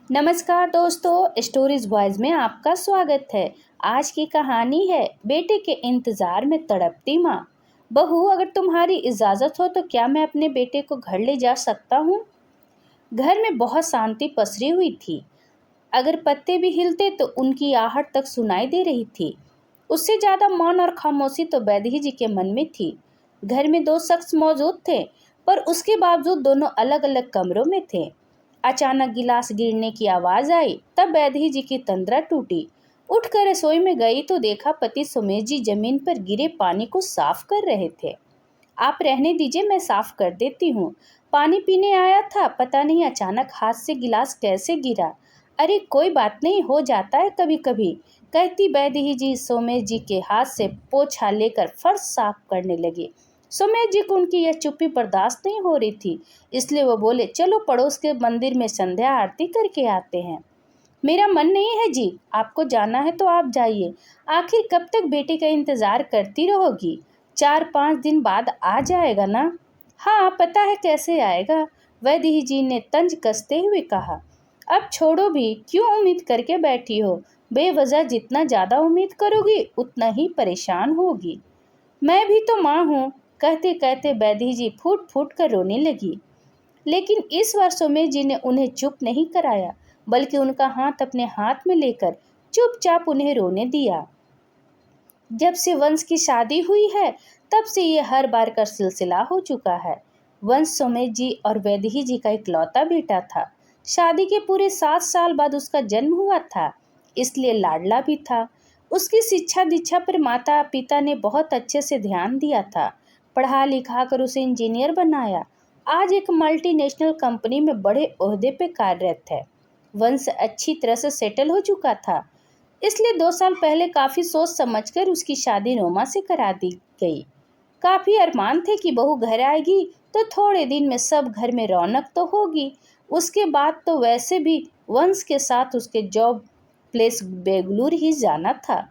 नमस्कार दोस्तों, stories voice में आपका स्वागत है। आज की कहानी है बेटे के इंतजार में तड़पती माँ। बहू, अगर तुम्हारी इजाज़त हो तो क्या मैं अपने बेटे को घर ले जा सकता हूँ? घर में बहुत शांति पसरी हुई थी। अगर पत्ते भी हिलते तो उनकी आहट तक सुनाई दे रही थी। उससे ज़्यादा मौन और खामोशी तो बैदेही जी के मन में थी। घर में दो शख्स मौजूद थे, पर उसके बावजूद दोनों अलग अलग कमरों में थे। अचानक गिलास गिरने की आवाज आई, तब बैदेही जी की तंद्रा टूटी। उठकर रसोई में गई तो देखा पति सुमेश जी जमीन पर गिरे पानी को साफ कर रहे थे। आप रहने दीजिए, मैं साफ कर देती हूँ। पानी पीने आया था, पता नहीं अचानक हाथ से गिलास कैसे गिरा। अरे कोई बात नहीं, हो जाता है कभी कभी, कहती बैदेही जी सोमेश जी के हाथ से पोछा लेकर फर्श साफ करने लगी। सोमेश जी को उनकी यह चुप्पी बर्दाश्त नहीं हो रही थी, इसलिए वो बोले, चलो पड़ोस के मंदिर में संध्या आरती करके आते हैं। मेरा मन नहीं है जी, आपको जाना है तो आप जाइए। आखिर कब तक बेटे का इंतजार करती रहोगी? 4-5 दिन बाद आ जाएगा ना? हाँ, पता है कैसे आएगा, वैदेही जी ने तंज कसते हुए कहा। अब छोड़ो भी, क्यों उम्मीद करके बैठी हो? बेवजह जितना ज़्यादा उम्मीद करोगी उतना ही परेशान होगी। मैं भी तो माँ हूँ, कहते कहते बैदेही जी फूट फूट कर रोने लगी। लेकिन इस बार सोमेश जी ने उन्हें चुप नहीं कराया, बल्कि उनका हाथ अपने हाथ में लेकर चुपचाप उन्हें रोने दिया। जब से वंश की शादी हुई है, तब से ये हर बार का सिलसिला हो चुका है। वंश सोमेश जी और वैदेही जी का इकलौता बेटा था। शादी के पूरे 7 साल बाद उसका जन्म हुआ था, इसलिए लाडला भी था। उसकी शिक्षा दीक्षा पर माता पिता ने बहुत अच्छे से ध्यान दिया था। पढ़ा लिखा कर उसे इंजीनियर बनाया। आज एक मल्टीनेशनल कंपनी में बड़े ओहदे पे कार्यरत है। वंश अच्छी तरह से सेटल हो चुका था, इसलिए 2 साल पहले काफ़ी सोच समझकर उसकी शादी रोमा से करा दी गई। काफ़ी अरमान थे कि बहू घर आएगी तो थोड़े दिन में सब घर में रौनक तो होगी। उसके बाद तो वैसे भी वंश के साथ उसके जॉब प्लेस बेंगलुरु ही जाना था।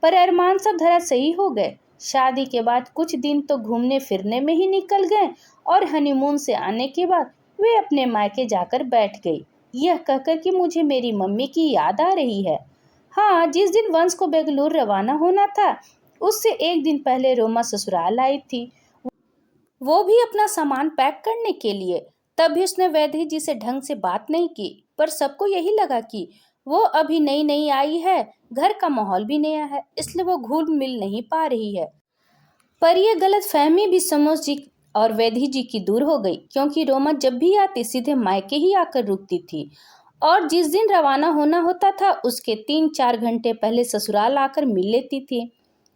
पर अरमान सब धराशायी हो गए। शादी के बाद कुछ दिन तो घूमने फिरने में ही निकल गए और हनीमून से आने के बाद वे अपने मायके जाकर बैठ गई, यह कहकर कि मुझे मेरी मम्मी की याद आ रही है। हाँ, जिस दिन वंश को बेंगलुरु रवाना होना था, उससे एक दिन पहले रोमा ससुराल आई थी, वो भी अपना सामान पैक करने के लिए। तभी उसने वैदेही जी से ढंग से बात नहीं की, पर सबको यही लगा कि वो अभी नई नई आई है, घर का माहौल भी नया है, इसलिए वो घुल मिल नहीं पा रही है। पर यह गलत फहमी भी समोस जी और वैदेही जी की दूर हो गई, क्योंकि रोमा जब भी आती सीधे मायके ही आकर रुकती थी और जिस दिन रवाना होना होता था उसके 3-4 घंटे पहले ससुराल आकर मिल लेती थी।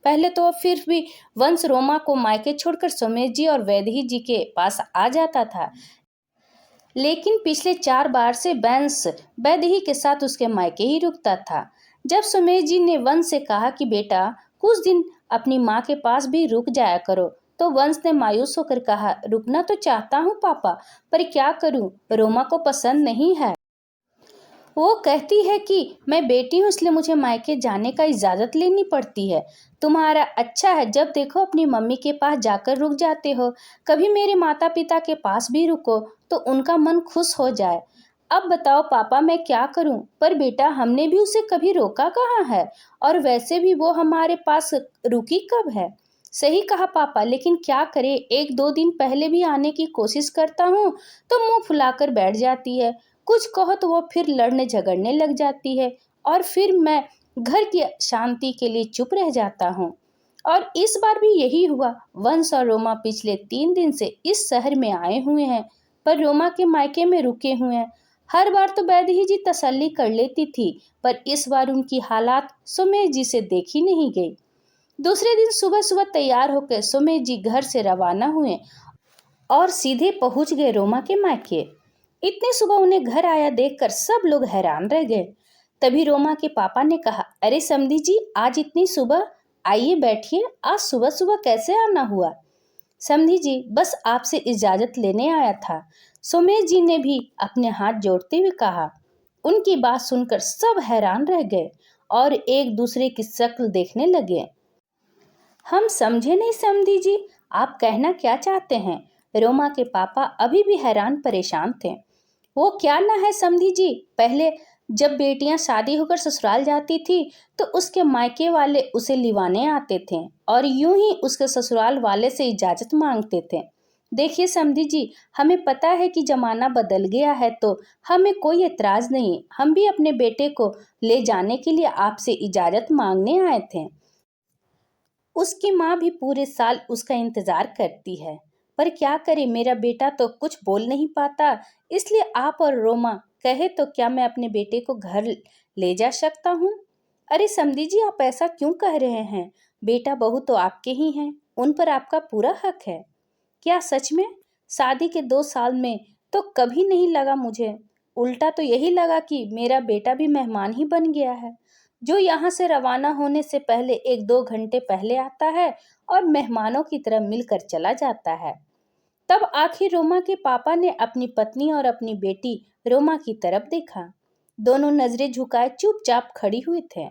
पहले तो फिर भी वंश रोमा को मायके छोड़कर सोमेश जी और वैदेही जी के पास आ जाता था, लेकिन पिछले 4 बार से बैंस वैदेही के साथ उसके मायके ही रुकता था। जब सुमेश जी ने वंश से कहा कि बेटा कुछ दिन अपनी माँ के पास भी रुक जाया करो, तो वंश ने मायूस होकर कहा, रुकना तो चाहता हूँ पापा, पर क्या करूँ, रोमा को पसंद नहीं है। वो कहती है कि मैं बेटी हूँ, इसलिए मुझे मायके जाने का इजाज़त लेनी पड़ती है। तुम्हारा अच्छा है, जब देखो अपनी मम्मी के पास जाकर रुक जाते हो। कभी मेरे माता पिता के पास भी रुको तो उनका मन खुश हो जाए। अब बताओ पापा, मैं क्या करूं? पर बेटा, हमने भी उसे कभी रोका कहाँ है, और वैसे भी वो हमारे पास रुकी कब है? सही कहा पापा, लेकिन क्या करे, 1-2 दिन पहले भी आने की कोशिश करता हूँ तो मुंह फुलाकर बैठ जाती है। कुछ कहो तो वो फिर लड़ने झगड़ने लग जाती है, और फिर मैं घर की शांति के लिए चुप रह जाता हूँ। और इस बार भी यही हुआ। वंश और रोमा पिछले 3 दिन से इस शहर में आए हुए हैं, पर रोमा के मायके में रुके हुए हैं। हर बार तो बैदेही जी तसल्ली कर लेती थी, पर इस बार उनकी हालात सुमेश जी से देखी नहीं गई। दूसरे दिन सुबह सुबह तैयार होकर सुमेश जी घर से रवाना हुए और सीधे पहुंच गए रोमा के मायके। इतनी सुबह उन्हें घर आया देखकर सब लोग हैरान रह गए। तभी रोमा के पापा ने कहा, अरे समधी जी, आज इतनी सुबह? आइए बैठिए, आज सुबह सुबह कैसे आना हुआ? समधी जी, बस आपसे इजाज़त लेने आया था, सोमेश जी ने भी अपने हाथ जोड़ते हुए कहा। उनकी बात सुनकर सब हैरान रह गए और एक दूसरे की शक्ल देखने लगे। हम समझे नहीं समधी जी, आप कहना क्या चाहते हैं? रोमा के पापा अभी भी हैरान परेशान थे। वो क्या ना है समधी जी, पहले जब बेटियां शादी होकर ससुराल जाती थी तो उसके मायके वाले उसे लिवाने आते थे और यूं ही उसके ससुराल वाले से इजाजत मांगते थे। देखिए समधी जी, हमें पता है कि जमाना बदल गया है तो हमें कोई एतराज नहीं, हम भी अपने बेटे को ले जाने के लिए आपसे इजाजत मांगने आए थे। उसकी माँ भी पूरे साल उसका इंतजार करती है, पर क्या करे, मेरा बेटा तो कुछ बोल नहीं पाता, इसलिए आप और रोमा कहे तो क्या मैं अपने बेटे को घर ले जा सकता हूँ? अरे समधी जी, आप ऐसा क्यों कह रहे हैं? बेटा बहू तो आपके ही हैं, उन पर आपका पूरा हक है। क्या सच में? शादी के 2 साल में तो कभी नहीं लगा मुझे, उल्टा तो यही लगा कि मेरा बेटा भी मेहमान ही बन गया है, जो यहाँ से रवाना होने से पहले 1-2 घंटे पहले आता है और मेहमानों की तरह मिलकर चला जाता है। तब आखिर रोमा के पापा ने अपनी पत्नी और अपनी बेटी रोमा की तरफ देखा। दोनों नजरें झुकाए चुपचाप खड़ी हुई थे।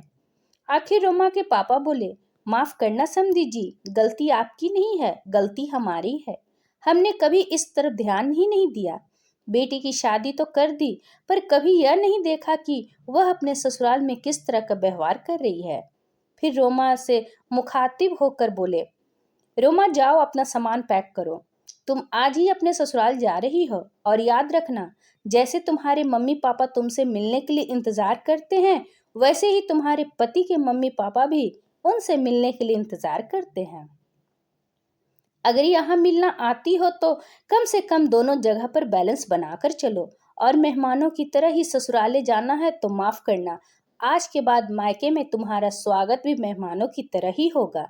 आखिर रोमा के पापा बोले, माफ करना समधी जी, गलती आपकी नहीं है, गलती हमारी है। हमने कभी इस तरफ ध्यान ही नहीं दिया। बेटी की शादी तो कर दी, पर कभी यह नहीं देखा कि वह अपने ससुराल में किस तरह का व्यवहार कर रही है। फिर रोमा से मुखातिब होकर बोले, रोमा जाओ अपना सामान पैक करो, तुम आज ही अपने ससुराल जा रही हो और याद रखना, जैसे तुम्हारे मम्मी पापा तुमसे मिलने के लिए इंतजार करते हैं वैसे ही तुम्हारे पति के मम्मी पापा भी उनसे मिलने के लिए इंतजार करते हैं। अगर यहाँ मिलना आती हो तो कम से कम दोनों जगह पर बैलेंस बनाकर चलो, और मेहमानों की तरह ही ससुराले जाना है तो माफ करना, आज के बाद मायके में तुम्हारा स्वागत भी मेहमानों की तरह ही होगा।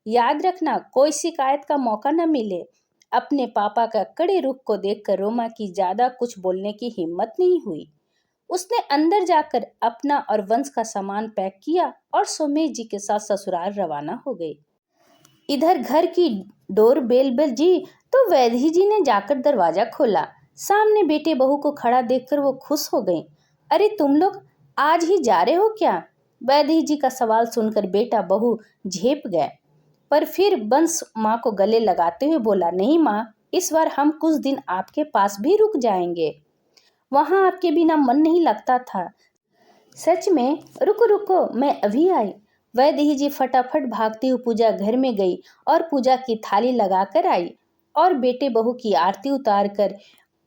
याद रखना, कोई शिकायत का मौका न मिले। अपने पापा का कड़े रुख को देखकर रोमा की ज्यादा कुछ बोलने की हिम्मत नहीं हुई। उसने अंदर जाकर अपना और वंश का सामान पैक किया और सोमेश जी के साथ ससुराल रवाना हो गई। इधर घर की डोर बेल बजी तो वैदेही जी ने जाकर दरवाजा खोला। सामने बेटे बहू को खड़ा देखकर वो खुश हो गई। अरे तुम लोग आज ही जा रहे हो क्या? वैदेही जी का सवाल सुनकर बेटा बहू झेप गए, पर फिर बंस माँ को गले लगाते हुए बोला, नहीं माँ, इस बार हम कुछ दिन आपके पास भी रुक जाएंगे, वहां आपके बिना मन नहीं लगता था। सच में? रुको रुको, मैं अभी आई। वैदेही जी फटाफट भागती हुई पूजा घर में गई और पूजा की थाली लगाकर आई और बेटे बहू की आरती उतार कर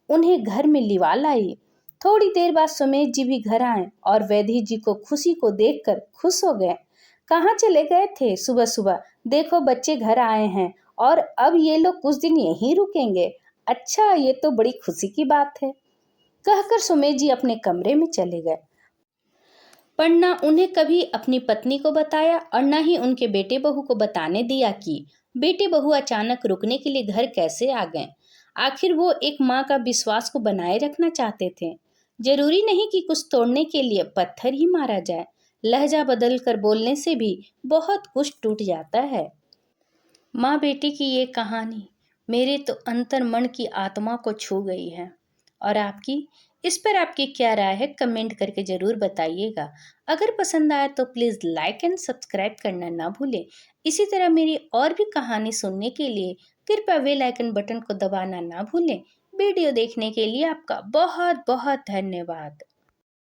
उन्हें घर में लिवा लाई। थोड़ी देर बाद सुमेश जी भी घर आए और वैदेही जी को खुशी को देखकर खुश हो गए। कहाँ चले गए थे सुबह सुबह? देखो बच्चे घर आए हैं और अब ये लोग कुछ दिन यहीं रुकेंगे। अच्छा, ये तो बड़ी खुशी की बात है, कहकर सुमेश जी अपने कमरे में चले गए। पर न उन्हें कभी अपनी पत्नी को बताया और न ही उनके बेटे बहू को बताने दिया कि बेटे बहू अचानक रुकने के लिए घर कैसे आ गए। आखिर वो एक माँ का विश्वास को बनाए रखना चाहते थे। जरूरी नहीं कि कुछ तोड़ने के लिए पत्थर ही मारा जाए, लहजा बदल कर बोलने से भी बहुत कुछ टूट जाता है। माँ बेटे की ये कहानी मेरे तो अंतर मन की आत्मा को छू गई है। और आपकी? इस पर आपकी क्या राय है, कमेंट करके ज़रूर बताइएगा। अगर पसंद आया तो प्लीज़ लाइक एंड सब्सक्राइब करना ना भूलें। इसी तरह मेरी और भी कहानी सुनने के लिए कृपया बेल आइकन बटन को दबाना ना भूलें। वीडियो देखने के लिए आपका बहुत बहुत धन्यवाद।